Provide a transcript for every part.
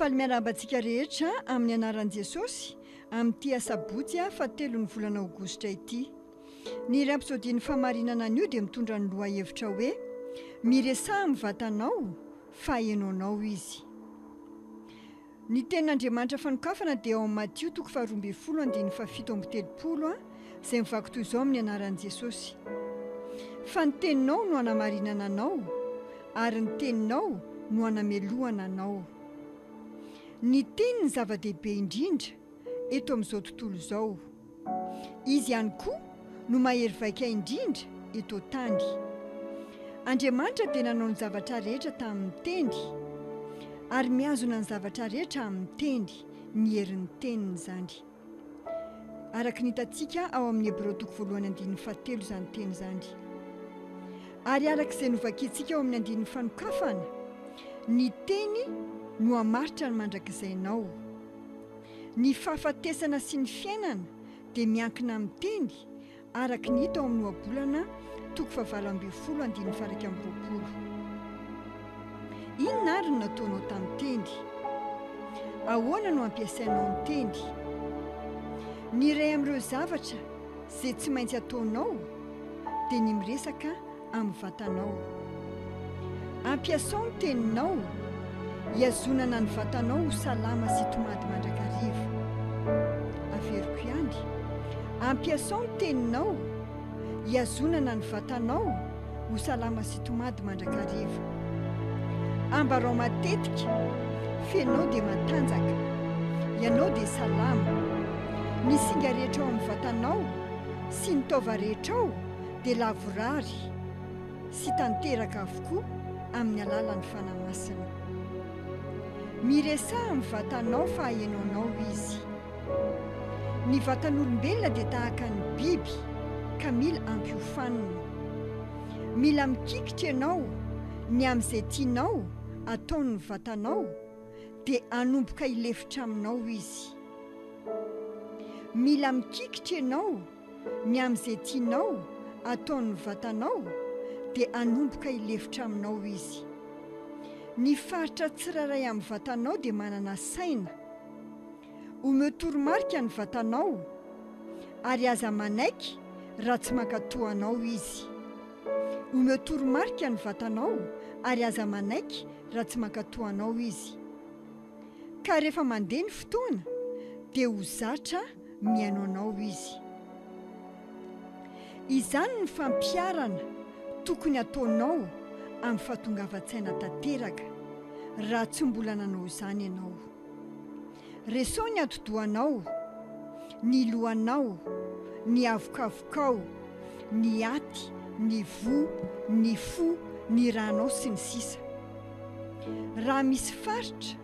Faly miarabantsika rehetra amin'ny anaran'i Jesosy amin'ity asabotsy fatelon'ny volana aogositra ity. Ny rapsodian'ny famarinana an'io dia mitondra ny lohahevitra hoe miresaha amin'ny vatanao fa hainoanao izy. Ny tenin'Andriamanitra fanokafana dia ao amin'ny Matthieu 12:17 izay mivaky toy izao amin'ny anaran'i Jesosy. Fa ny teninao no hanamarinana anao ary ny teninao no hanamelohana anao. Ny teny ny zava-dehibe indrindra eto amin'izao tontolo izao. Izy ihany koa no mahery vaika indrindra eto tany. Andriamanitra dia nanao ny zavatra rehetra tamin'ny teny ary mihazona ny zavatra rehetra amin'ny teny, ny herin'ny teniny izany. Araka ny hitantsika ao amin'ny Hébreux 1:17 izany teny izany. Ary araka izay novakiantsika ao amin'ny andinin'ny fanokafana, ny teny no hamaritra ny mandrakizainao. Ny fahafatesana sy ny fiainana dia miankina amin'ny teny araka ny hita ao amin'ny ohabolana 9:20. Inona ary no nataonao tamin'ny teny? Ahoana no ampiasainao ny teny? Ny iray amin'ireo zavatra izay tsy maintsy ataonao dia ny miresaka amin'ny vatanao. Ampiasao ny teninao hiazonana ny vatanao ho salama sy tomady mandrakariva. Averiko ihany. Ampiasao ny teninao hiazonana ny vatanao ho salama sy tomady mandrakariva. Ambarao matetika, fenao dia matanjaka, ianao dia salama. Ny singa rehetra ao amin'ny vatanao sy ny taova rehetra ao dia lavorary sy tanteraka avokoa amin'ny alalan'ny fanamasina. Miresaha amin'ny vatanao fa hainoanao izy. Ny vatan'olombelona dia tahaka ny biby ka mila ampiofanina. Mila mikikitra ianao ny amin'izay tianao ataon'ny vatanao dia hanomboka hilefitra aminao izy. Mila mikikitra ianao ny amin'izay tianao ataon'ny vatanao dia hanomboka hilefitra aminao izy. Ny faritra tsiraray amin'ny vatanao dia manana saina. Omeo toromarika ny vatanao ary aza manaiky raha tsy mankatoa anao izy. Omeo toromarika ny vatanao ary aza manaiky raha tsy mankatoa anao izy. Ka rehefa mandeha ny fotoana dia ho zatra miaino anao izy. Izany ny fampiarana tokony ataonao amin'ny fahatongavan-tsaina tanteraka raha tsy mbola nanao izany ianao. Resao ny atidohanao, ny lohanao, ny avokavokao, ny aty, ny vo, ny fo, ny ranao sy ny sisa. Raha misy faritra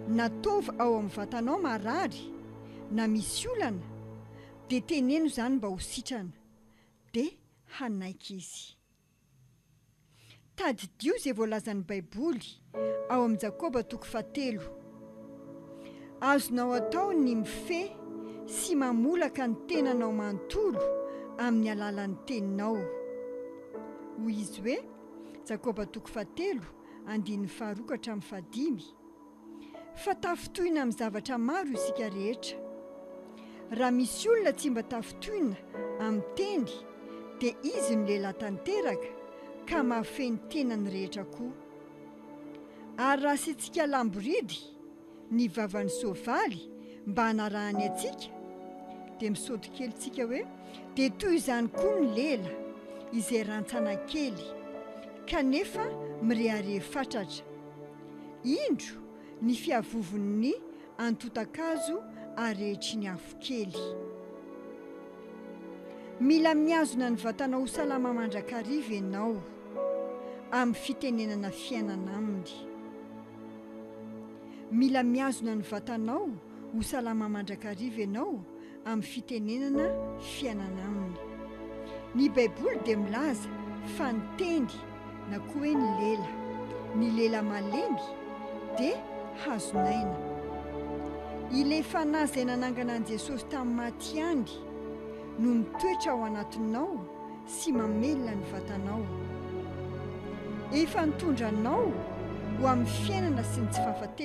nataova ao amin'ny vatanao marary na misy olana dia teneno izany mba ho sitrana dia hanaika izy. Tadidio izay voalazan'ny Baiboly ao amin'ny Jakoba 1:7. Azonao atao ny mifehy sy mamolaka ny tenanao manontolo amin'ny alalan'ny teninao. Hoy izy hoe Jakoba 1:7:2-5. Fa tafitohina amin'ny zavatra maro isika rehetra. Raha misy olona tsy mba tafitohina amin'ny teny dia izy no lehilahy tanteraka ka mahafehy ny tenany rehetra koa. Ary raha asiantsika lamboridy ny vavan'ny soavaly mba hanarahany antsika dia misaoty kely tsika hoe dia toy izany koa ny lela izay rantsana kely kanefa mirehare fatratra. Indro ny fiavovon'ny antota-kazo arehetry ny afo kely. Mila mihazona ny vatanao ho salama mandrakariva ianao amin'ny fitenenana fiainana aminy. Mila mihazona ny vatanao ho salama mandrakariva ianao amin'ny fitenenana fiainana aminy. Ny Baiboly dia milaza fa ny teny na koa hoe ny lela malemy dia hazonaina. Ilay fanahy izay nanangana an'i Jesosy tamin'ny maty ihany no mitoetra ao anatinao sy mamelona ny vatanao. Efa nitondra anao ho amin'ny fiainana sy ny tsy fahafatesana